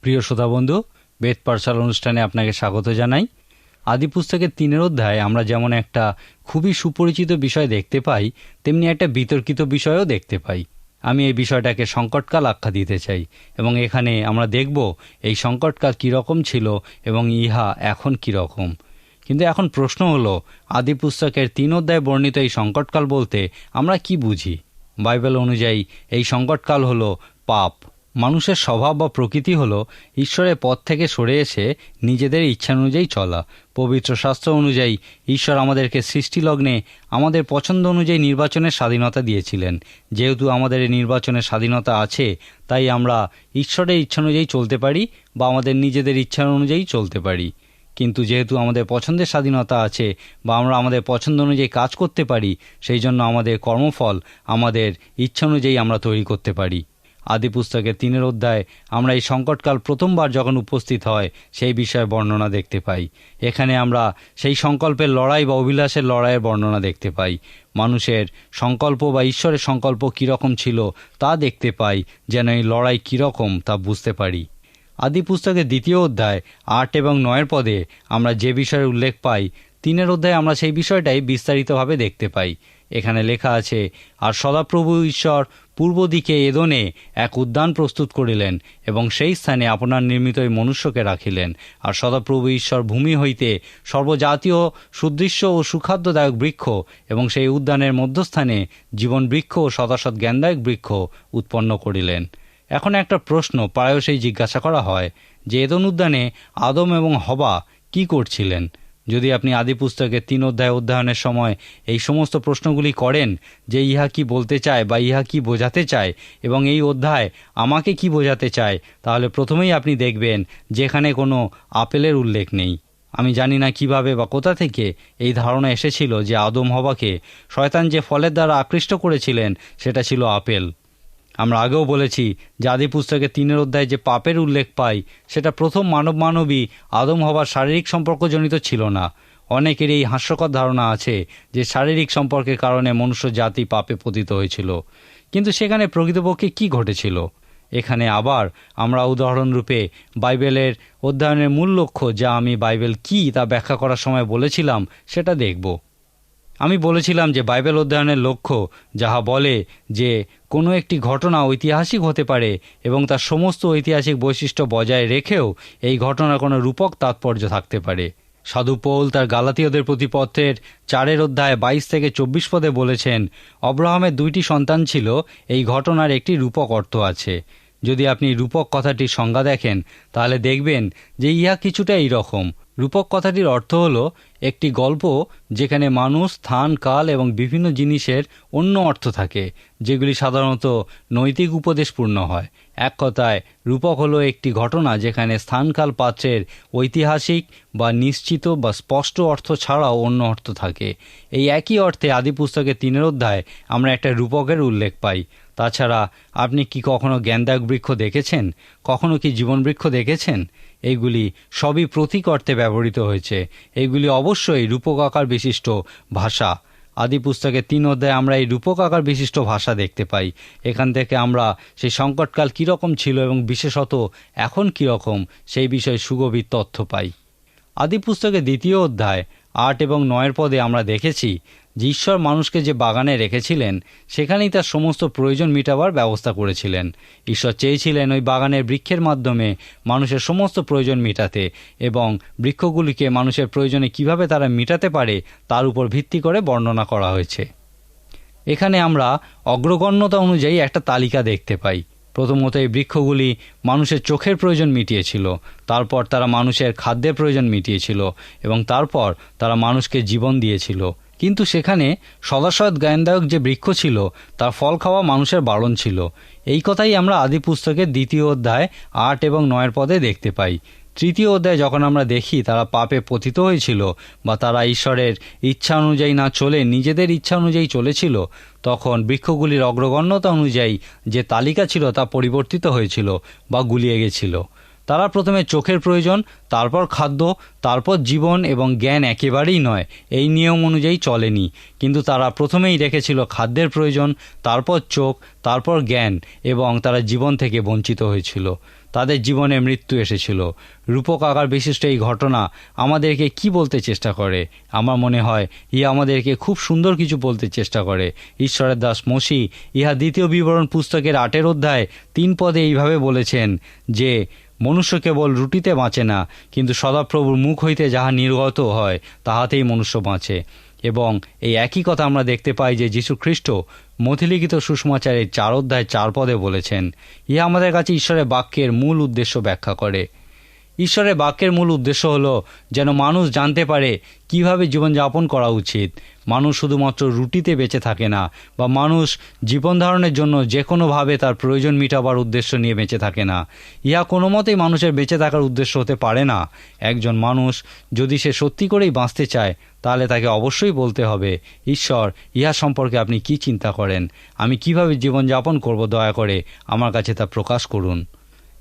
প্রিয় শ্রোতা বন্ধু, বেদ পাঠশালা অনুষ্ঠানে আপনাকে স্বাগত জানাই। আদি পুস্তকের 3 অধ্যায়ে আমরা যেমন একটা খুবই সুপরিচিত বিষয় দেখতে পাই, তেমনি একটা বিতর্কিত বিষয়ও দেখতে পাই। আমি এই বিষয়টাকে সংকটকাল আখ্যা দিতে চাই এবং এখানে আমরা দেখব এই সংকটকাল কীরকম ছিল এবং ইহা এখন কীরকম। কিন্তু এখন প্রশ্ন হলো, আদি পুস্তকের 3 অধ্যায়ে বর্ণিত এই সংকটকাল বলতে আমরা কি বুঝি? বাইবেল অনুযায়ী এই সংকটকাল হলো পাপ। মানুষের স্বভাব বা প্রকৃতি হলো ঈশ্বরের পথ থেকে সরে এসে নিজেদের ইচ্ছানুযায়ী চলা। পবিত্র শাস্ত্র অনুযায়ী ঈশ্বর আমাদেরকে সৃষ্টিলগ্নে আমাদের পছন্দ অনুযায়ী নির্বাচনের স্বাধীনতা দিয়েছিলেন। যেহেতু আমাদের এই নির্বাচনের স্বাধীনতা আছে, তাই আমরা ঈশ্বরের ইচ্ছানুযায়ী চলতে পারি বা আমাদের নিজেদের ইচ্ছা অনুযায়ী চলতে পারি। কিন্তু যেহেতু আমাদের পছন্দের স্বাধীনতা আছে বা আমরা আমাদের পছন্দ অনুযায়ী কাজ করতে পারি, সেই জন্য আমাদের কর্মফল আমাদের ইচ্ছা অনুযায়ী আমরা তৈরি করতে পারি। আদি পুস্তকের 3 অধ্যায়ে আমরা এই সংকটকাল প্রথমবার যখন উপস্থিত হয় সেই বিষয়ে বর্ণনা দেখতে পাই। এখানে আমরা সেই সংকল্পের লড়াই বা অভিলাষের লড়াইয়ের বর্ণনা দেখতে পাই। মানুষের সংকল্প বা ঈশ্বরের সংকল্প কীরকম ছিল তা দেখতে পাই, যেন এই লড়াই কীরকম তা বুঝতে পারি। আদি পুস্তকের 2 অধ্যায় 8 এবং 9 পদে আমরা যে বিষয়ের উল্লেখ পাই, 3 অধ্যায়ে আমরা সেই বিষয়টাই বিস্তারিতভাবে দেখতে পাই। এখানে লেখা আছে, আর সদাপ্রভু ঈশ্বর পূর্ব দিকে এদনে এক উদ্যান প্রস্তুত করিলেন এবং সেই স্থানে আপনার নির্মিত এই মনুষ্যকে রাখিলেন। আর সদাপ্রভু ঈশ্বর ভূমি হইতে সর্বজাতীয় সুদৃশ্য ও সুখাদ্যদায়ক বৃক্ষ এবং সেই উদ্যানের মধ্যস্থানে জীবন বৃক্ষ ও শতাশত জ্ঞানদায়ক বৃক্ষ উৎপন্ন করিলেন। এখন একটা প্রশ্ন প্রায়শই জিজ্ঞাসা করা হয় যে এদন উদ্যানে আদম এবং হবা কি করছিলেন? যদি আপনি আদি পুস্তকের 3 অধ্যায় অধ্যয়নের সময় এই সমস্ত প্রশ্নগুলি করেন যে ইহা কি বলতে চায় বা ইহা কি বোঝাতে চায় এবং এই অধ্যায় আমাকে কি বোঝাতে চায়, তাহলে প্রথমেই আপনি দেখবেন যেখানে কোনো আপেলের উল্লেখ নেই। আমি জানি না কিভাবে বা কোথা থেকে এই ধারণা এসেছিল যে আদম হবাকে শয়তান যে ফলের দ্বারা আকৃষ্ট করেছিলেন সেটা ছিল আপেল। আমরা আগেও বলেছি যে আদি পুস্তকের 3 অধ্যায়ে যে পাপের উল্লেখ পাই সেটা প্রথম মানবী আদম হবার শারীরিক সম্পর্কজনিত ছিল না। অনেকের এই হাস্যকর ধারণা আছে যে শারীরিক সম্পর্কের কারণে মনুষ্য জাতি পাপে পতিত হয়েছিল, কিন্তু সেখানে প্রকৃতপক্ষে কি ঘটেছিল? এখানে আবার আমরা উদাহরণরূপে বাইবেলের অধ্যয়নের মূল লক্ষ্য, যা আমি বাইবেল কি তা ব্যাখ্যা করার সময় বলেছিলাম, সেটা দেখব। আমি বলেছিলাম যে বাইবেল অধ্যয়নের লক্ষ্য যাহা বলে যে কোনো একটি ঘটনা ঐতিহাসিক হতে পারে এবং তার সমস্ত ঐতিহাসিক বৈশিষ্ট্য বজায় রেখেও এই ঘটনার কোনো রূপক তাৎপর্য থাকতে পারে। সাধু পৌল তার গালাতীয়দের প্রতি পত্রের 4 অধ্যায় 22 থেকে 24 পদে বলেছেন, অব্রাহামের 2টি সন্তান ছিল, এই ঘটনার একটি রূপক অর্থ আছে। যদি আপনি রূপক কথাটির সংজ্ঞা দেখেন তাহলে দেখবেন যে ইহা কিছুটা এইরকম। রূপক কথাটির অর্থ হলো একটি গল্প যেখানে মানুষ, স্থান, কাল এবং বিভিন্ন জিনিসের অন্য অর্থ থাকে, যেগুলি সাধারণত নৈতিক উপদেশপূর্ণ হয়। এক কথায়, রূপক হলো একটি ঘটনা যেখানে স্থানকাল পাত্রের ঐতিহাসিক বা নিশ্চিত বা স্পষ্ট অর্থ ছাড়াও অন্য অর্থ থাকে। এই একই অর্থে আদি পুস্তকের 3 অধ্যায় আমরা একটা রূপকের উল্লেখ পাই। তাছাড়া আপনি কি কখনো জ্ঞানদায়ক বৃক্ষ দেখেছেন? কখনো কি জীবন বৃক্ষ দেখেছেন? এইগুলি সবই প্রতীক অর্থে ব্যবহৃত হয়েছে। এইগুলি অবশ্যই রূপক আকার বিশিষ্ট ভাষা। আদি পুস্তকের 3 অধ্যায়ে আমরা এই রূপক আকার বিশিষ্ট ভাষা দেখতে পাই। এখান থেকে আমরা সেই সংকটকাল কীরকম ছিল এবং বিশেষত এখন কীরকম সেই বিষয়ে সুগভীর তথ্য পাই। আদি পুস্তকের 2 অধ্যায় 8 এবং 9 পদে আমরা দেখেছি যে ঈশ্বর মানুষকে যে বাগানে রেখেছিলেন সেখানেই তার সমস্ত প্রয়োজন মেটাবার ব্যবস্থা করেছিলেন। ঈশ্বর চেয়েছিলেন ওই বাগানের বৃক্ষের মাধ্যমে মানুষের সমস্ত প্রয়োজন মেটাতে এবং বৃক্ষগুলিকে মানুষের প্রয়োজনে কিভাবে তারা মেটাতে পারে তার উপর ভিত্তি করে বর্ণনা করা হয়েছে। এখানে আমরা অগ্রগণ্যতা অনুযায়ী একটা তালিকা দেখতে পাই। প্রথমত, এই বৃক্ষগুলি মানুষের চোখের প্রয়োজন মিটিয়েছিল, তারপর তারা মানুষের খাদ্যের প্রয়োজন মিটিয়েছিল এবং তারপর তারা মানুষকে জীবন দিয়েছিল। কিন্তু সেখানে সদাসৎ জ্ঞানদায়ক যে বৃক্ষ ছিল তার ফল খাওয়া মানুষের বারণ ছিল। এই কথাই আমরা আদি পুস্তকের 2 অধ্যায় 8 এবং 9 পদে দেখতে পাই। 3 অধ্যায়ে যখন আমরা দেখি তারা পাপে পতিত হয়েছিল বা তারা ঈশ্বরের ইচ্ছা অনুযায়ী না চলে নিজেদের ইচ্ছা অনুযায়ী চলেছিল, তখন বৃক্ষগুলির অগ্রগণ্যতা অনুযায়ী যে তালিকা ছিল তা পরিবর্তিত হয়েছিল বা গুলিয়ে গেছিল। তারা প্রথমে চোখের প্রয়োজন, তারপর খাদ্য, তারপর জীবন এবং জ্ঞান একেবারেই নয় এই নিয়ম অনুযায়ী চলেনি, কিন্তু তারা প্রথমেই রেখেছিল খাদ্যের প্রয়োজন, তারপর চোখ, তারপর জ্ঞান, এবং তারা জীবন থেকে বঞ্চিত হয়েছিল। তাদের জীবনে মৃত্যু এসেছিল। রূপক আকার বিশিষ্ট এই ঘটনা আমাদেরকে কি বলতে চেষ্টা করে? আমার মনে হয় ইহা আমাদেরকে খুব সুন্দর কিছু বলতে চেষ্টা করে। ঈশ্বরের দাস মসি ইহা 2 বিবরণ পুস্তকের 8 অধ্যায় 3 পদে এইভাবে বলেছেন যে মনুষ্য কেবল রুটিতে বাঁচে না, কিন্তু সদাপ্রভুর মুখ হইতে যাহা নির্গত হয় তাহাতেই মনুষ্য বাঁচে। এবং এই একই কথা আমরা দেখতে পাই যে যীশু খ্রিস্ট মথিলিখিত সুসমাচারের 4 অধ্যায় 4 পদে বলেছেন। ইহা আমাদের কাছে ঈশ্বরের বাক্যের মূল উদ্দেশ্য ব্যাখ্যা করে। ঈশ্বরের বাক্যের মূল উদ্দেশ্য হলো যেন মানুষ জানতে পারে কিভাবে জীবনযাপন করা উচিত। মানুষ শুধুমাত্র রুটিতে বেঁচে থাকে না, বা মানুষ জীবন ধারণের জন্য যে কোনোভাবে তার প্রয়োজন মেটাবার উদ্দেশ্য নিয়ে বেঁচে থাকে না। ইহা কোনো মতেই মানুষের বেঁচে থাকার উদ্দেশ্য হতে পারে না। একজন মানুষ যদি সে সত্যি করেই বাঁচতে চায় তাহলে তাকে অবশ্যই বলতে হবে, ঈশ্বর, ইহা সম্পর্কে আপনি কি চিন্তা করেন? আমি কিভাবে জীবনযাপন করব, দয়া করে আমার কাছে তা প্রকাশ করুন।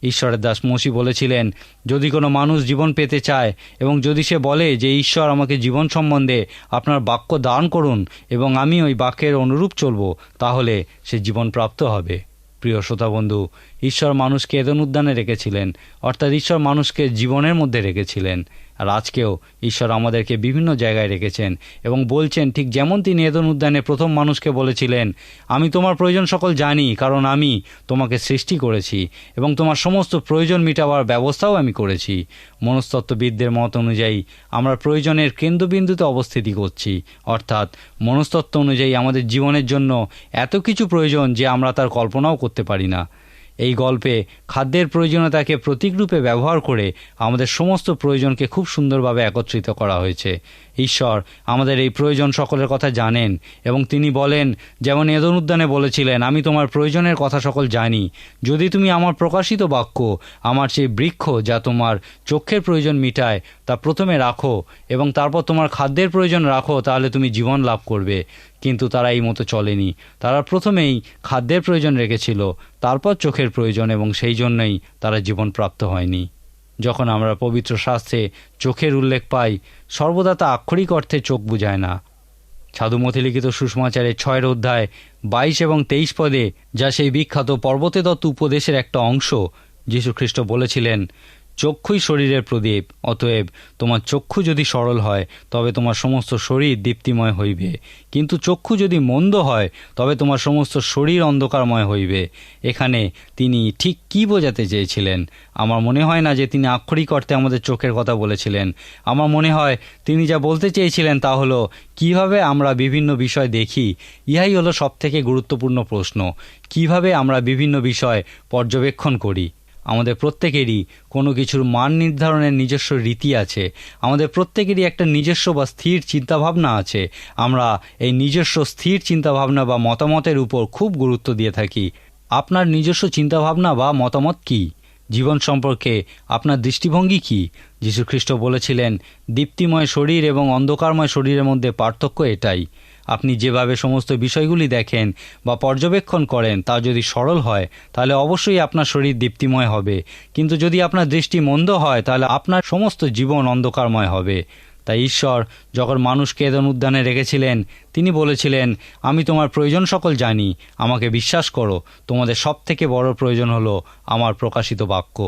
ঈশ্বরের দাস মসি বলেছিলেন, যদি কোনো মানুষ জীবন পেতে চায় এবং যদি সে বলে যে ঈশ্বর আমাকে জীবন সম্বন্ধে আপনার বাক্য দান করুন এবং আমি ওই বাক্যের অনুরূপ চলব, তাহলে সে জীবন প্রাপ্ত হবে। প্রিয় শ্রোতা বন্ধু, ঈশ্বর মানুষকে এদেন উদ্যানে রেখেছিলেন, অর্থাৎ ঈশ্বর মানুষকে জীবনের মধ্যে রেখেছিলেন। আর আজকেও ঈশ্বর আমাদেরকে বিভিন্ন জায়গায় রেখেছেন এবং বলছেন, ঠিক যেমন তিনি এদেন উদ্যানে প্রথম মানুষকে বলেছিলেন, আমি তোমার প্রয়োজন সকল জানি, কারণ আমি তোমাকে সৃষ্টি করেছি এবং তোমার সমস্ত প্রয়োজন মেটাবার ব্যবস্থাও আমি করেছি। মনস্তত্ত্ববিদদের মত অনুযায়ী আমরা প্রয়োজনের কেন্দ্রবিন্দুতে অবস্থিতি করছি, অর্থাৎ মনস্তত্ত্ব অনুযায়ী আমাদের জীবনের জন্য এত কিছু প্রয়োজন যে আমরা তার কল্পনাও করতে পারি না। এই গল্পে খাদ্যের প্রয়োজনীয়তাকে প্রতীকরূপে ব্যবহার করে আমাদের সমস্ত প্রয়োজনকে খুব সুন্দরভাবে একত্রিত করা হয়েছে। ঈশ্বর আমাদের এই প্রয়োজন সকলের কথা জানেন এবং তিনি বলেন, যেমন এদেন উদ্যানে বলেছিলেন, আমি তোমার প্রয়োজনের কথা সকল জানি। যদি তুমি আমার প্রকাশিত বাক্য, আমার সেই বৃক্ষ যা তোমার চক্ষের প্রয়োজন মিটায়, তা প্রথমে রাখো এবং তারপর তোমার খাদ্যের প্রয়োজন রাখো, তাহলে তুমি জীবন লাভ করবে। কিন্তু তারা এই মতো চলেনি। তারা প্রথমেই খাদ্যের প্রয়োজন রেখেছিল, তারপর চোখের প্রয়োজন, এবং সেই জন্যই তারা জীবন প্রাপ্ত হয়নি। যখন আমরা পবিত্র শাস্ত্রে চোখের উল্লেখ পাই, সর্বদা তা আক্ষরিক অর্থে চোখ বুঝায় না। সাধু মথিলিখিত সুসমাচারের 6 অধ্যায় 22 এবং 23 পদে, যা সেই বিখ্যাত পর্বতে দত্ত উপদেশের একটা অংশ, যীশু খ্রিস্ট বলেছিলেন, চক্ষুই শরীরের প্রদীপ, অতএব তোমার চক্ষু যদি সরল হয় তবে তোমার সমস্ত শরীর দীপ্তিময় হইবে, কিন্তু চক্ষু যদি মন্দ হয় তবে তোমার সমস্ত শরীর অন্ধকারময় হইবে। এখানে তিনি ঠিক কী বোঝাতে চেয়েছিলেন? আমার মনে হয় না যে তিনি আক্ষরিক অর্থে আমাদের চোখের কথা বলেছিলেন। আমার মনে হয় তিনি যা বলতে চেয়েছিলেন তা হলো কিভাবে আমরা বিভিন্ন বিষয় দেখি। ইহাই হলো সবথেকে গুরুত্বপূর্ণ প্রশ্ন, কিভাবে আমরা বিভিন্ন বিষয় পর্যবেক্ষণ করি। আমাদের প্রত্যেকেরই কোনো কিছুর মান নির্ধারণের নিজস্ব রীতি আছে। আমাদের প্রত্যেকেরই একটা নিজস্ব বা স্থির চিন্তাভাবনা আছে। আমরা এই নিজস্ব স্থির চিন্তাভাবনা বা মতামতের উপর খুব গুরুত্ব দিয়ে থাকি। আপনার নিজস্ব চিন্তাভাবনা বা মতামত কী? জীবন সম্পর্কে আপনার দৃষ্টিভঙ্গি কী? যীশু খ্রিস্ট বলেছিলেন, দীপ্তিময় শরীর এবং অন্ধকারময় শরীরের মধ্যে পার্থক্য এটাই। আপনি যেভাবে সমস্ত বিষয়গুলি দেখেন বা পর্যবেক্ষণ করেন তা যদি সরল হয় তাহলে অবশ্যই আপনার শরীর দীপ্তিময় হবে, কিন্তু যদি আপনার দৃষ্টি মন্দ হয় তাহলে আপনার সমস্ত জীবন অন্ধকারময় হবে। তাই ঈশ্বর যখন মানুষকে এদেন উদ্যানে রেখেছিলেন, তিনি বলেছিলেন, আমি তোমার প্রয়োজন সকল জানি, আমাকে বিশ্বাস করো, তোমাদের সবথেকে বড় প্রয়োজন হলো আমার প্রকাশিত বাক্য।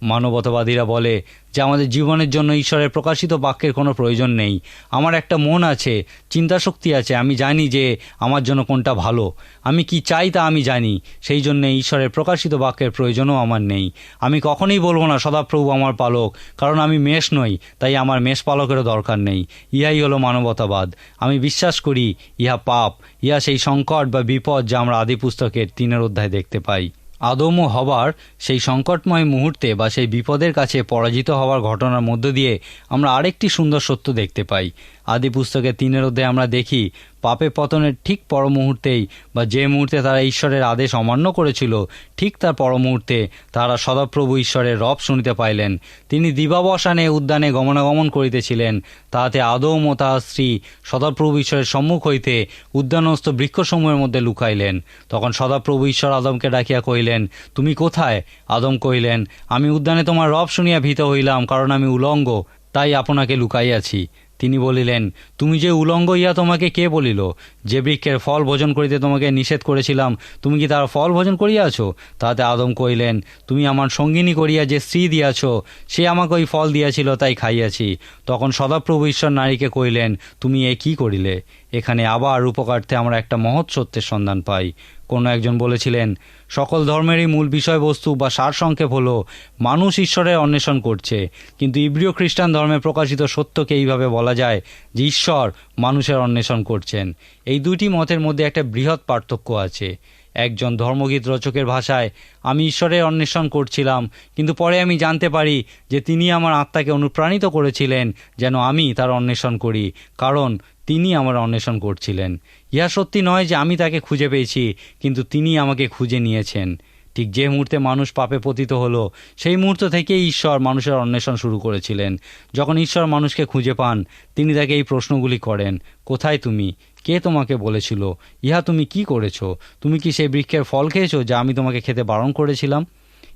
মানবতাবাদীরা বলে যে আমাদের জীবনের জন্য ঈশ্বরের প্রকাশিত বাক্যের কোনো প্রয়োজন নেই। আমার একটা মন আছে, চিন্তাশক্তি আছে, আমি জানি যে আমার জন্য কোনটা ভালো, আমি কি চাই তা আমি জানি, সেই জন্যে ঈশ্বরের প্রকাশিত বাক্যের প্রয়োজনও আমার নেই। আমি কখনোই বলবো না সদাপ্রভু আমার পালক, কারণ আমি মেষ নই, তাই আমার মেষ পালকেরও দরকার নেই। ইহাই হলো মানবতাবাদ। আমি বিশ্বাস করি ইহা পাপ, ইহা সেই সংকট বা বিপদ যা আমরা আদি পুস্তকের 3 অধ্যায় দেখতে পাই। আদম ও হবার সেই সংকটময় মুহূর্তে বা সেই বিপদের কাছে পরাজিত হওয়ার ঘটনার মধ্য দিয়ে আমরা আরেকটি সুন্দর সত্য দেখতে পাই। আদি পুস্তকে 3 অধ্যায়ে আমরা দেখি পাপে পতনের ঠিক পর মুহূর্তেই বা যে মুহূর্তে তারা ঈশ্বরের আদেশ অমান্য করেছিল, ঠিক তার পর মুহূর্তে তারা সদাপ্রভু ঈশ্বরের রব শুনিতে পাইলেন। তিনি দিবাবসানে উদ্যানে গমনাগমন করিতেছিলেন, তাহাতে আদম ও তাহার স্ত্রী সদাপ্রভু ঈশ্বরের সম্মুখ হইতে উদ্যানস্থ বৃক্ষসমূহের মধ্যে লুকাইলেন। তখন সদাপ্রভু ঈশ্বর আদমকে ডাকিয়া কহিলেন, তুমি কোথায়? আদম কহিলেন, আমি উদ্যানে তোমার রব শুনিয়া ভীত হইলাম, কারণ আমি উলঙ্গ, তাই আপনাকে লুকাইয়াছি। তিনি বলিলেন, তুমি যে উলঙ্গ ইয়া তোমাকে কে বলিল? যে বৃক্ষের ফল ভোজন করিতে তোমাকে নিষেধ করেছিলাম, তুমি কি তার ফল ভোজন করিয়াছ? তাতে আদম কহিলেন, তুমি আমার সঙ্গিনী করিয়া যে স্ত্রী দিয়াছ, সে আমাকে ওই ফল দিয়াছিল, তাই খাইয়াছি। তখন সদাপ্রভু ঈশ্বর নারীকে কহিলেন, তুমি এ কি করিলে? এখানে আবার উপকারার্থে আমরা একটা মহৎ সত্যের সন্ধান পাই। কোনো একজন বলেছিলেন, সকল ধর্মেরই মূল বিষয়বস্তু বা সারসংক্ষেপ হলো মানুষ ঈশ্বরের অন্বেষণ করছে, কিন্তু ইব্রিয় খ্রিস্টান ধর্মে প্রকাশিত সত্যকে এইভাবে বলা যায় যে ঈশ্বর মানুষের অন্বেষণ করছেন। এই দুটি মতের মধ্যে একটা বৃহৎ পার্থক্য আছে। একজন ধর্মগীত রচকের ভাষায়, আমি ঈশ্বরের অন্বেষণ করছিলাম, কিন্তু পরে আমি জানতে পারি যে তিনি আমার আত্মাকে অনুপ্রাণিত করেছিলেন যেন আমি তার অন্বেষণ করি, কারণ তিনি আমার অন্বেষণ করছিলেন। ইহা সত্যি নয় যে আমি তাকে খুঁজে পেয়েছি, কিন্তু তিনি আমাকে খুঁজে নিয়েছেন। ঠিক যে মুহূর্তে মানুষ পাপে পতিত হলো, সেই মুহূর্ত থেকেই ঈশ্বর মানুষের অন্বেষণ শুরু করেছিলেন। যখন ঈশ্বর মানুষকে খুঁজে পান, তিনি তাকে এই প্রশ্নগুলি করেন, কোথায় তুমি? কে তোমাকে বলেছিল? ইহা তুমি কি করেছো? তুমি কি সেই বৃক্ষের ফল খেয়েছো যা আমি তোমাকে খেতে বারণ করেছিলাম?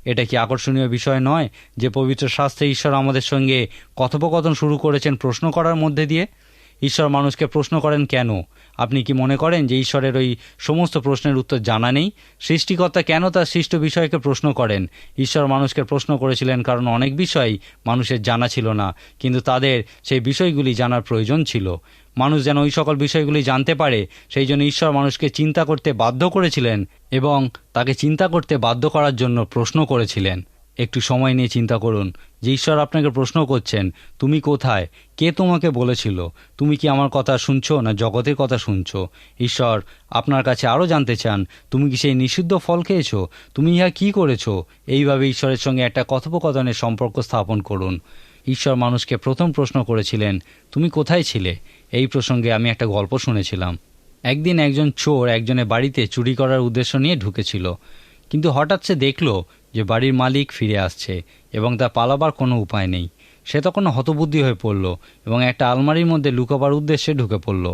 এটা কি আকর্ষণীয় বিষয় নয় যে পবিত্র শাস্ত্রে ঈশ্বর আমাদের সঙ্গে কথোপকথন শুরু করেছেন প্রশ্ন করার মধ্যে দিয়ে? ঈশ্বর মানুষকে প্রশ্ন করেন কেন? আপনি কি মনে করেন যে ঈশ্বরের ওই সমস্ত প্রশ্নের উত্তর জানা নেই? সৃষ্টিকর্তা কেন তার সৃষ্ট বিষয়কে প্রশ্ন করেন? ঈশ্বর মানুষকে প্রশ্ন করেছিলেন কারণ অনেক বিষয় মানুষের জানা ছিল না, কিন্তু তাদের সেই বিষয়গুলি জানার প্রয়োজন ছিল। মানুষ যেন ওই সকল বিষয়গুলি জানতে পারে, সেই জন্য ঈশ্বর মানুষকে চিন্তা করতে বাধ্য করেছিলেন এবং তাকে চিন্তা করতে বাধ্য করার জন্য প্রশ্ন করেছিলেন। একটু সময় নিয়ে চিন্তা করুন যে ঈশ্বর আপনাকে প্রশ্ন করছেন, তুমি কোথায়? কে তোমাকে বলেছিল? তুমি কি আমার কথা শুনছো না জগতের কথা শুনছো? ঈশ্বর আপনার কাছে আরও জানতে চান, তুমি কি সেই নিষিদ্ধ ফল খেয়েছো? তুমি ইহা কি করেছো? এইভাবে ঈশ্বরের সঙ্গে একটা কথোপকথনের সম্পর্ক স্থাপন করুন। ঈশ্বর মানুষকে প্রথম প্রশ্ন করেছিলেন, তুমি কোথায় ছিলে? এই প্রসঙ্গে আমি একটা গল্প শুনেছিলাম। একদিন একজন চোর একজনের বাড়িতে চুরি করার উদ্দেশ্য নিয়ে ঢুকেছিল, কিন্তু হঠাৎ সে দেখল যে বাড়ির মালিক ফিরে আসছে এবং তা পালাবার কোনো উপায় নেই। সে তখন হতবুদ্ধি হয়ে পড়ল এবং একটা আলমারির মধ্যে লুকাবার উদ্দেশ্যে ঢুকে পড়ল।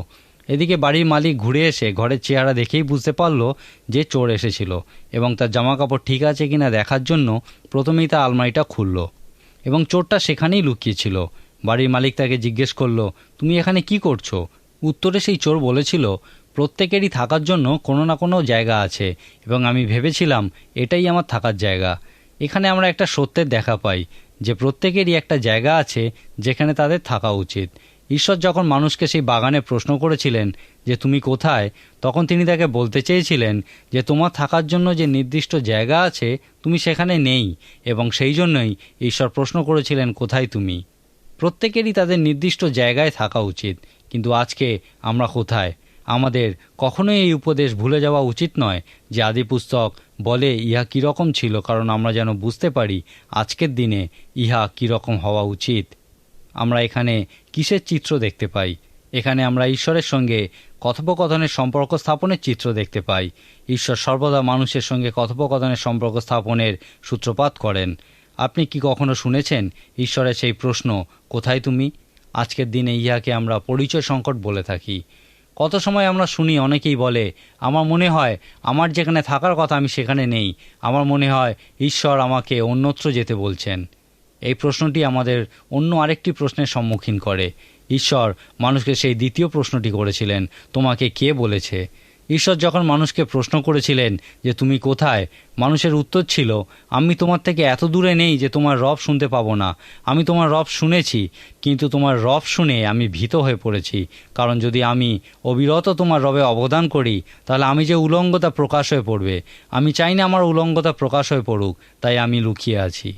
এদিকে বাড়ির মালিক ঘুরে এসে ঘরের চেহারা দেখেই বুঝতে পারল যে চোর এসেছিল এবং তার জামাকাপড় ঠিক আছে কিনা দেখার জন্য প্রথমেই তার আলমারিটা খুলল এবং চোরটা সেখানেই লুকিয়েছিল। বাড়ির মালিক তাকে জিজ্ঞেস করলো, তুমি এখানে কি করছো? উত্তরে সেই চোর বলেছিল, প্রত্যেকেরই থাকার জন্য কোনো না কোনো জায়গা আছে এবং আমি ভেবেছিলাম এটাই আমার থাকার জায়গা। এখানে আমরা একটা সত্যের দেখা পাই যে প্রত্যেকেরই একটা জায়গা আছে যেখানে তাদের থাকা উচিত। ঈশ্বর যখন মানুষকে সেই বাগানে প্রশ্ন করেছিলেন যে তুমি কোথায়, তখন তিনি তাকে বলতে চেয়েছিলেন যে তোমার থাকার জন্য যে নির্দিষ্ট জায়গা আছে তুমি সেখানে নেই, এবং সেই জন্যই ঈশ্বর প্রশ্ন করেছিলেন কোথায় তুমি। প্রত্যেকেরই তাদের নির্দিষ্ট জায়গায় থাকা উচিত, কিন্তু আজকে আমরা কোথায়? আমাদের কখনোই এই উপদেশ ভুলে যাওয়া উচিত নয় যে আদি পুস্তক বলে ইহা কীরকম ছিল, কারণ আমরা যেন বুঝতে পারি আজকের দিনে ইহা কীরকম হওয়া উচিত। আমরা এখানে কিসের চিত্র দেখতে পাই? এখানে আমরা ঈশ্বরের সঙ্গে কথোপকথনের সম্পর্ক স্থাপনের চিত্র দেখতে পাই। ঈশ্বর সর্বদা মানুষের সঙ্গে কথোপকথনের সম্পর্ক স্থাপনের সূত্রপাত করেন। আপনি কি কখনো শুনেছেন ঈশ্বরের সেই প্রশ্ন, কোথায় তুমি? আজকের দিনে ইহাকে আমরা পরিচয় সংকট বলে থাকি। কত সময় আমরা শুনি অনেকেই বলে, আমার মনে হয় আমার যেখানে থাকার কথা আমি সেখানে নেই, আমার মনে হয় ঈশ্বর আমাকে অন্যত্র যেতে বলছেন। এই প্রশ্নটি আমাদের অন্য আরেকটি প্রশ্নের সম্মুখীন করে। ঈশ্বর মানুষকে সেই দ্বিতীয় প্রশ্নটি করেছিলেন, তোমাকে কে বলেছে? ঈশ্বর যখন মানুষকে প্রশ্ন করেছিলেন যে তুমি কোথায়, মানুষের উত্তর ছিল, আমি তোমার থেকে এত দূরে নেই যে তোমার রব শুনতে পাবো না। আমি তোমার রব শুনেছি, কিন্তু তোমার রব শুনে আমি ভীত হয়ে পড়েছি, কারণ যদি আমি অবিরত তোমার রবে অবদান করি তাহলে আমি যে উলঙ্গতা প্রকাশ হয়ে পড়বে। আমি চাই না আমার উলঙ্গতা প্রকাশ হয়ে পড়ুক, তাই আমি লুকিয়ে আছি।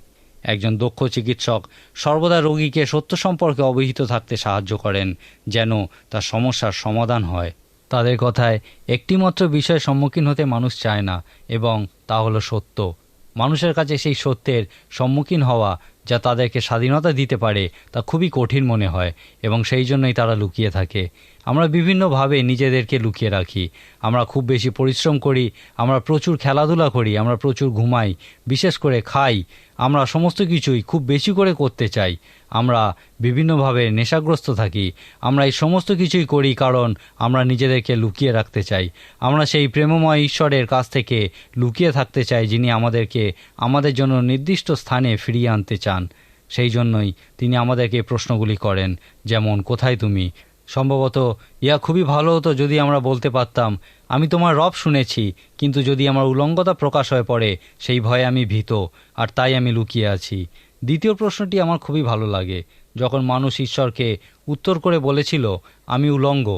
একজন দক্ষ চিকিৎসক সর্বদা রোগীকে সত্য সম্পর্কে অবহিত থাকতে সাহায্য করেন, যেন তার সমস্যার সমাধান হয়। তাদের কথায় একটিমাত্র বিষয়ের সম্মুখীন হতে মানুষ চায় না, এবং তা হলো সত্য। মানুষের কাছে সেই সত্যের সম্মুখীন হওয়া যা তাদেরকে স্বাধীনতা দিতে পারে তা খুবই কঠিন মনে হয় এবং সেই জন্যই তারা লুকিয়ে থাকে। আমরা বিভিন্নভাবে নিজেদেরকে লুকিয়ে রাখি। আমরা খুব বেশি পরিশ্রম করি, আমরা প্রচুর খেলাধুলা করি, আমরা প্রচুর ঘুমাই, বিশেষ করে খাই। আমরা সমস্ত কিছুই খুব বেশি করে করতে চাই। আমরা বিভিন্নভাবে নেশাগ্রস্ত থাকি। আমরা এই সমস্ত কিছুই করি কারণ আমরা নিজেদেরকে লুকিয়ে রাখতে চাই। আমরা সেই প্রেমময় ঈশ্বরের কাছ থেকে লুকিয়ে থাকতে চাই, যিনি আমাদেরকে আমাদের জন্য নির্দিষ্ট স্থানে ফিরিয়ে আনতে চান। সেই জন্যই তিনি আমাদেরকে প্রশ্নগুলি করেন, যেমন কোথায় তুমি। সম্ভবত ইয়া খুবই ভালো হতো যদি আমরা বলতে পারতাম, আমি তোমার রব শুনেছি, কিন্তু যদি আমার উলঙ্গতা প্রকাশ হয়ে পড়ে সেই ভয়ে আমি ভীত, আর তাই আমি লুকিয়ে আছি। দ্বিতীয় প্রশ্নটি আমার খুবই ভালো লাগে। যখন মানুষ ঈশ্বরকে উত্তর করে বলেছিল আমি উলঙ্গ,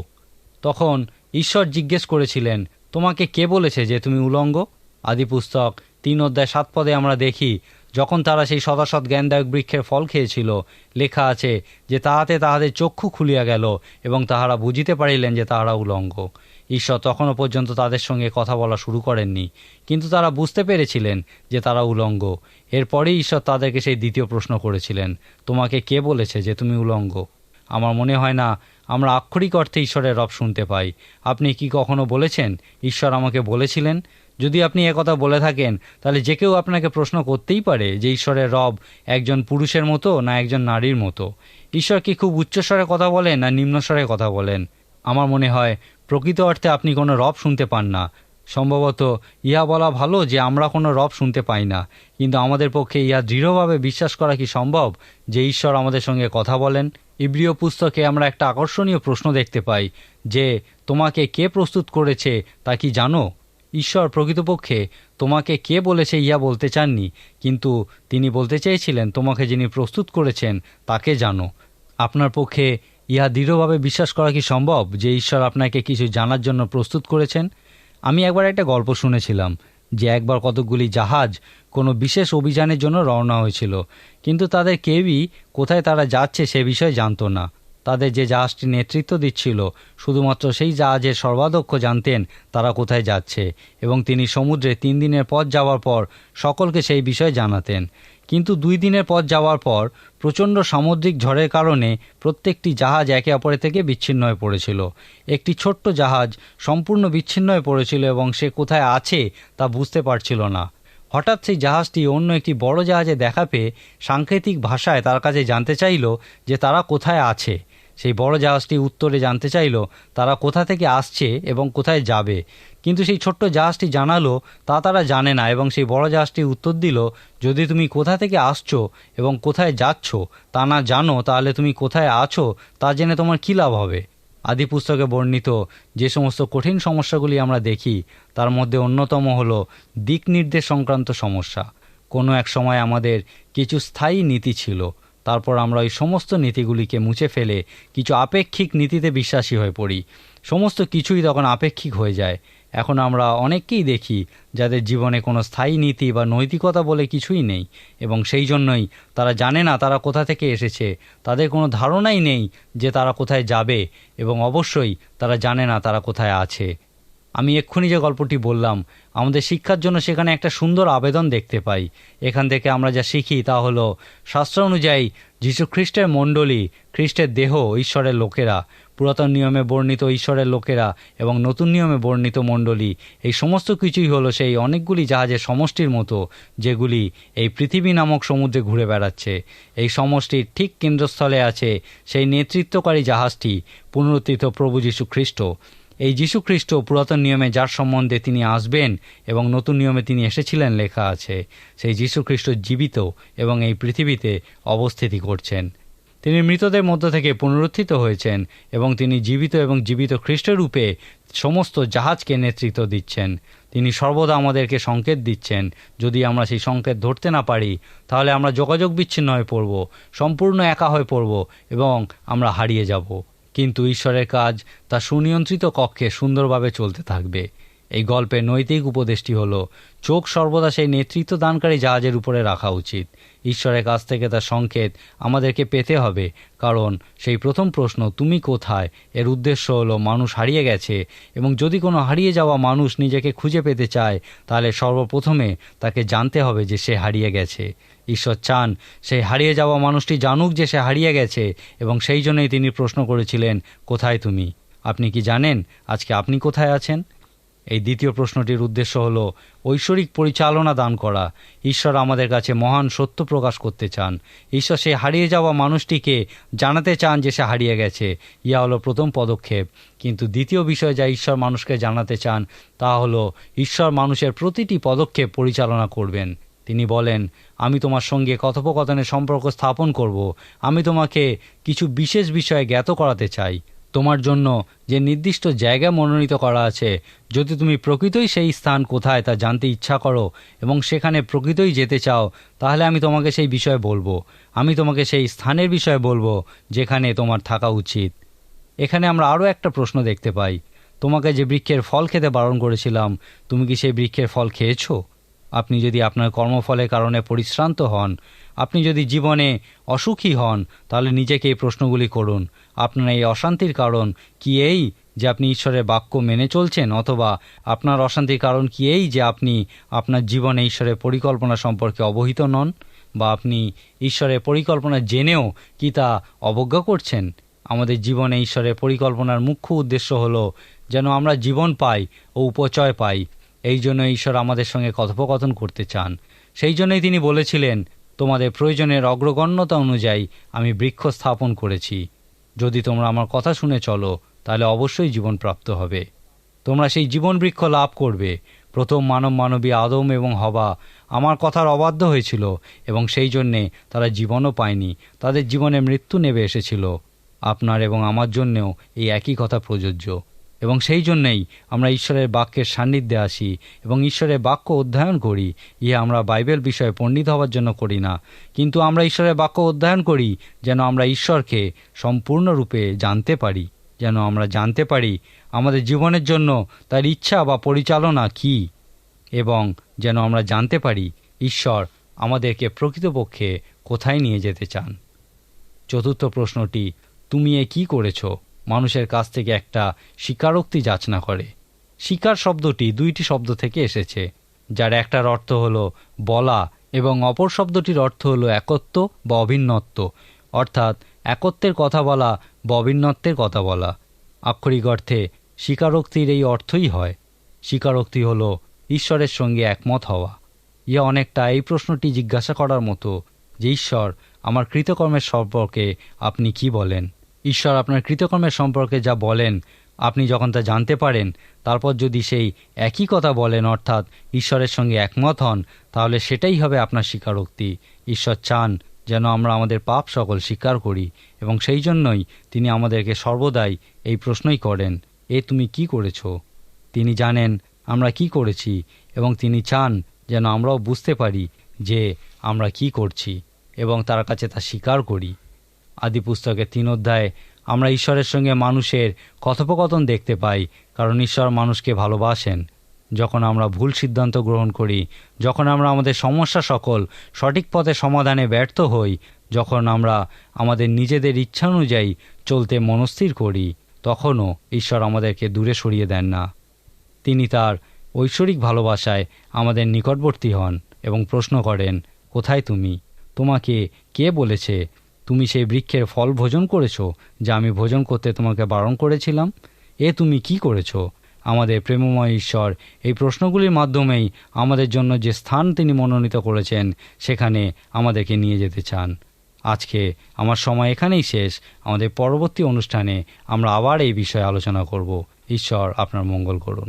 তখন ঈশ্বর জিজ্ঞেস করেছিলেন, তোমাকে কে বলেছে যে তুমি উলঙ্গ? আদিপুস্তক 3:7 আমরা দেখি, যখন তারা সেই সদাসৎ জ্ঞানদায়ক বৃক্ষের ফল খেয়েছিল, লেখা আছে যে তাহাতে তাহাদের চক্ষু খুলিয়া গেল এবং তাহারা বুঝিতে পারিলেন যে তাহারা উলঙ্গ। ঈশ্বর তখনও পর্যন্ত তাদের সঙ্গে কথা বলা শুরু করেননি, কিন্তু তারা বুঝতে পেরেছিলেন যে তারা উলঙ্গ। এরপরেই ঈশ্বর তাদেরকে সেই দ্বিতীয় প্রশ্ন করেছিলেন, তোমাকে কে বলেছে যে তুমি উলঙ্গ? আমার মনে হয় না আমরা আক্ষরিক অর্থে ঈশ্বরের রব শুনতে পাই। আপনি কি কখনো বলেছেন, ঈশ্বর আমাকে বলেছিলেন? যদি আপনি একথা বলে থাকেন, তাহলে যে কেউ আপনাকে প্রশ্ন করতেই পারে যে ঈশ্বরের রব একজন পুরুষের মতো না একজন নারীর মতো। ঈশ্বর কি খুব উচ্চস্বরে কথা বলেন না নিম্নস্বরে কথা বলেন? আমার মনে হয় প্রকৃত অর্থে আপনি কোনো রব শুনতে পান না। সম্ভবত ইহা বলা ভালো যে আমরা কোনো রব শুনতে পাই না, কিন্তু আমাদের পক্ষে ইহা দৃঢ়ভাবে বিশ্বাস করা কি সম্ভব যে ঈশ্বর আমাদের সঙ্গে কথা বলেন? ইব্রিয় পুস্তকে আমরা একটা আকর্ষণীয় প্রশ্ন দেখতে পাই যে তোমাকে কে প্রস্তুত করেছে তা কি জানো? ঈশ্বর প্রকৃতপক্ষে তোমাকে কে বলেছে ইয়া বলতে চাননি, কিন্তু তিনি বলতে চেয়েছিলেন তোমাকে যিনি প্রস্তুত করেছেন তাকে জানো। আপনার পক্ষে ইহা দৃঢ়ভাবে বিশ্বাস করা কি সম্ভব যে ঈশ্বর আপনাকে কিছু জানার জন্য প্রস্তুত করেছেন? আমি একবার একটা গল্প শুনেছিলাম যে একবার কতকগুলি জাহাজ কোনো বিশেষ অভিযানের জন্য রওনা হয়েছিল, কিন্তু তাদের কেউই কোথায় তারা যাচ্ছে সে বিষয়ে জানতো না। তাদের যে জাহাজটি নেতৃত্ব দিচ্ছিল শুধুমাত্র সেই জাহাজের সর্বাধ্যক্ষ জানতেন তারা কোথায় যাচ্ছে, এবং তিনি সমুদ্রে 3 দিনের পথ যাওয়ার পর সকলকে সেই বিষয়ে জানাতেন। কিন্তু 2 দিনের পথ যাওয়ার পর প্রচণ্ড সামুদ্রিক ঝড়ের কারণে প্রত্যেকটি জাহাজ একে অপরের থেকে বিচ্ছিন্ন হয়ে পড়েছিল। একটি ছোট্ট জাহাজ সম্পূর্ণ বিচ্ছিন্ন হয়ে পড়েছিল এবং সে কোথায় আছে তা বুঝতে পারছিল না। হঠাৎ সেই জাহাজটি অন্য একটি বড় জাহাজে দেখা পেয়ে সাংকেতিক ভাষায় তার কাছে জানতে চাইল যে তারা কোথায় আছে। সেই বড় জাহাজটি উত্তরে জানতে চাইল তারা কোথা থেকে আসছে এবং কোথায় যাবে, কিন্তু সেই ছোট্ট জাহাজটি জানালো তা তারা জানে না, এবং সেই বড় জাহাজটি উত্তর দিল, যদি তুমি কোথা থেকে আসছো এবং কোথায় যাচ্ছ তা না জানো, তাহলে তুমি কোথায় আছো তা জেনে তোমার কী লাভ হবে? আদি পুস্তকে বর্ণিত যে সমস্ত কঠিন সমস্যাগুলি আমরা দেখি তার মধ্যে অন্যতম হল দিক নির্দেশ সংক্রান্ত সমস্যা। কোনো এক সময় আমাদের কিছু স্থায়ী নীতি ছিল, তারপর আমরা ওই সমস্ত নীতিগুলিকে মুছে ফেলে কিছু আপেক্ষিক নীতিতে বিশ্বাসী হয়ে পড়ি। সমস্ত কিছুই তখন আপেক্ষিক হয়ে যায়। এখন আমরা অনেককেই দেখি যাদের জীবনে কোনো স্থায়ী নীতি বা নৈতিকতা বলে কিছুই নেই, এবং সেই জন্যই তারা জানে না তারা কোথা থেকে এসেছে, তাদের কোনো ধারণাই নেই যে তারা কোথায় যাবে, এবং অবশ্যই তারা জানে না তারা কোথায় আছে। আমি এক্ষুনি যে গল্পটি বললাম, আমাদের শিক্ষার জন্য সেখানে একটা সুন্দর আবেদন দেখতে পাই। এখান থেকে আমরা যা শিখি তা হলো, শাস্ত্র অনুযায়ী যীশু খ্রিস্টের মণ্ডলী, খ্রিস্টের দেহ, ঈশ্বরের লোকেরা, পুরাতন নিয়মে বর্ণিত ঈশ্বরের লোকেরা এবং নতুন নিয়মে বর্ণিত মণ্ডলী, এই সমস্ত কিছুই হলো সেই অনেকগুলি জাহাজের সমষ্টির মতো যেগুলি এই পৃথিবী নামক সমুদ্রে ঘুরে বেড়াচ্ছে। এই সমষ্টির ঠিক কেন্দ্রস্থলে আছে সেই নেতৃত্বকারী জাহাজটি, পুনরুত্থিত প্রভু যীশু খ্রিস্ট। এই যীশু খ্রিস্ট পুরাতন নিয়মে যার সম্বন্ধে তিনি আসবেন এবং নতুন নিয়মে তিনি এসেছিলেন লেখা আছে, সেই যীশু খ্রিস্ট জীবিত এবং এই পৃথিবীতে অবস্থিতি করছেন। তিনি মৃতদের মধ্য থেকে পুনরুত্থিত হয়েছেন এবং তিনি জীবিত এবং জীবিত খ্রিস্টের রূপে সমস্ত জাহাজকে নেতৃত্ব দিচ্ছেন। তিনি সর্বদা আমাদেরকে সংকেত দিচ্ছেন। যদি আমরা সেই সংকেত ধরতে না পারি তাহলে আমরা যোগাযোগ বিচ্ছিন্ন হয়ে পড়ব, সম্পূর্ণ একা হয়ে পড়ব এবং আমরা হারিয়ে যাব। কিন্তু ঈশ্বরের কাজ তার সুনিয়ন্ত্রিত কক্ষে সুন্দরভাবে চলতে থাকবে। এই গল্পের নৈতিক উপদেশটি হলো, চোখ সর্বদা সেই নেতৃত্ব দানকারী জাহাজের উপরে রাখা উচিত। ঈশ্বরের কাছ থেকে তার সংকেত আমাদেরকে পেতে হবে, কারণ সেই প্রথম প্রশ্ন, তুমি কোথায়, এর উদ্দেশ্য হলো মানুষ হারিয়ে গেছে, এবং যদি কোনো হারিয়ে যাওয়া মানুষ নিজেকে খুঁজে পেতে চায়, তাহলে সর্বপ্রথমে তাকে জানতে হবে যে সে হারিয়ে গেছে। ঈশ্বর চান সেই হারিয়ে যাওয়া মানুষটি জানুক যে সে হারিয়ে গেছে, এবং সেই জন্যই তিনি প্রশ্ন করেছিলেন, কোথায় তুমি? আপনি কি জানেন আজকে আপনি কোথায় আছেন? এই দ্বিতীয় প্রশ্নটির উদ্দেশ্য হল ঐশ্বরিক পরিচালনা দান করা। ঈশ্বর আমাদের কাছে মহান সত্য প্রকাশ করতে চান। ঈশ্বর সেই হারিয়ে যাওয়া মানুষটিকে জানাতে চান যে সে হারিয়ে গেছে। ইয়া হলো প্রথম পদক্ষেপ। কিন্তু দ্বিতীয় বিষয় যা ঈশ্বর মানুষকে জানাতে চান তা হলো, ঈশ্বর মানুষের প্রতিটি পদক্ষেপ পরিচালনা করবেন। তিনি বলেন, আমি তোমার সঙ্গে কথোপকথনের সম্পর্ক স্থাপন করব। আমি তোমাকে কিছু বিশেষ বিষয়ে জ্ঞাত করাতে চাই। তোমার জন্য যে নির্দিষ্ট জায়গা মনোনীত করা আছে, যদি তুমি প্রকৃতই সেই স্থান কোথায় তা জানতে ইচ্ছা করো এবং সেখানে প্রকৃতই যেতে চাও, তাহলে আমি তোমাকে সেই বিষয়ে বলবো। আমি তোমাকে সেই স্থানের বিষয়ে বলবো যেখানে তোমার থাকা উচিত। এখানে আমরা আরও একটা প্রশ্ন দেখতে পাই, তোমাকে যে বৃক্ষের ফল খেতে বারণ করেছিলাম, তুমি কি সেই বৃক্ষের ফল খেয়েছো? আপনি যদি আপনার কর্মফলের কারণে পরিশ্রান্ত হন, আপনি যদি জীবনে অসুখী হন, তাহলে নিজেকে এই প্রশ্নগুলি করুন। আপনার এই অশান্তির কারণ কি এই যে আপনি ঈশ্বরের বাক্য মেনে চলছেন, অথবা আপনার অশান্তির কারণ কি এই যে আপনি আপনার জীবনে ঈশ্বরের পরিকল্পনা সম্পর্কে অবহিত নন, বা আপনি ঈশ্বরের পরিকল্পনা জেনেও কি তা অবজ্ঞা করছেন? আমাদের জীবনে ঈশ্বরের পরিকল্পনার মুখ্য উদ্দেশ্য হলো যেন আমরা জীবন পাই ও উপচয় পাই। এই জন্য ঈশ্বর আমাদের সঙ্গে কথোপকথন করতে চান। সেই জন্যই তিনি বলেছিলেন, তোমাদের প্রয়োজনের অগ্রগণ্যতা অনুযায়ী আমি বৃক্ষ স্থাপন করেছি। যদি তোমরা আমার কথা শুনে চলো, তাহলে অবশ্যই জীবন প্রাপ্ত হবে। তোমরা সেই জীবন বৃক্ষ লাভ করবে। প্রথম মানবী আদম এবং হবা আমার কথার অবাধ্য হয়েছিল, এবং সেই জন্যে তারা জীবনও পায়নি। তাদের জীবনে মৃত্যু নেমে এসেছিল। আপনার এবং আমার জন্যেও এই একই কথা প্রযোজ্য, এবং সেই জন্যেই আমরা ঈশ্বরের বাক্যের সান্নিধ্যে আসি এবং ঈশ্বরের বাক্য অধ্যয়ন করি। ইহা আমরা বাইবেল বিষয়ে পণ্ডিত হওয়ার জন্য করি না, কিন্তু আমরা ঈশ্বরের বাক্য অধ্যয়ন করি যেন আমরা ঈশ্বরকে সম্পূর্ণরূপে জানতে পারি, যেন আমরা জানতে পারি আমাদের জীবনের জন্য তার ইচ্ছা বা পরিচালনা কি, এবং যেন আমরা জানতে পারি ঈশ্বর আমাদেরকে প্রকৃতপক্ষে কোথায় নিয়ে যেতে চান। চতুর্থ প্রশ্নটি, তুমি এ কী করেছ, মানুষের কাছ থেকে একটা স্বীকারোক্তি যাচনা করে। স্বীকার শব্দটি দুইটি শব্দ থেকে এসেছে, যার একটার অর্থ হলো বলা এবং অপর শব্দটির অর্থ হলো একত্ব বা অভিন্নত্ব, অর্থাৎ একত্বের কথা বলা বা অভিন্নত্বের কথা বলা। আক্ষরিক অর্থে স্বীকারোক্তির এই অর্থই হয়। স্বীকারোক্তি হলো ঈশ্বরের সঙ্গে একমত হওয়া। ইহা অনেকটা এই প্রশ্নটি জিজ্ঞাসা করার মতো যে, ঈশ্বর আমার কৃতকর্মের সম্পর্কে আপনি কি বলেন? ঈশ্বর আপনার কৃতকর্মের সম্পর্কে যা বলেন, আপনি যখন তা জানতে পারেন, তারপর যদি সেই একই কথা বলেন, অর্থাৎ ঈশ্বরের সঙ্গে একমত হন, তাহলে সেটাই হবে আপনার স্বীকারোক্তি। ঈশ্বর চান যেন আমরা আমাদের পাপ সকল স্বীকার করি, এবং সেই জন্যই তিনি আমাদেরকে সর্বদাই এই প্রশ্নই করেন, এ তুমি কি করেছ? তিনি জানেন আমরা কি করেছি, এবং তিনি চান যেন আমরাও বুঝতে পারি যে আমরা কি করছি এবং তার কাছে তা স্বীকার করি। আদি পুস্তকের 3 অধ্যায়ে আমরা ঈশ্বরের সঙ্গে মানুষের কথোপকথন দেখতে পাই, কারণ ঈশ্বর মানুষকে ভালোবাসেন। যখন আমরা ভুল সিদ্ধান্ত গ্রহণ করি, যখন আমরা আমাদের সমস্যা সকল সঠিক পথে সমাধানে ব্যর্থ হই, যখন আমরা আমাদের নিজেদের ইচ্ছা অনুযায়ী চলতে মনস্থির করি, তখনও ঈশ্বর আমাদেরকে দূরে সরিয়ে দেন না। তিনি তার ঐশ্বরিক ভালোবাসায় আমাদের নিকটবর্তী হন এবং প্রশ্ন করেন, কোথায় তুমি? তোমাকে কে বলেছে তুমি সেই বৃক্ষের ফল ভোজন করেছ যা আমি ভোজন করতে তোমাকে বারণ করেছিলাম? এ তুমি কি করেছ? আমাদের প্রেমময় ঈশ্বর এই প্রশ্নগুলির মাধ্যমেই আমাদের জন্য যে স্থান তিনি মনোনীত করেছেন সেখানে আমাদেরকে নিয়ে যেতে চান। আজকে আমার সময় এখানেই শেষ। আমাদের পরবর্তী অনুষ্ঠানে আমরা আবার এই বিষয়ে আলোচনা করব। ঈশ্বর আপনার মঙ্গল করুন।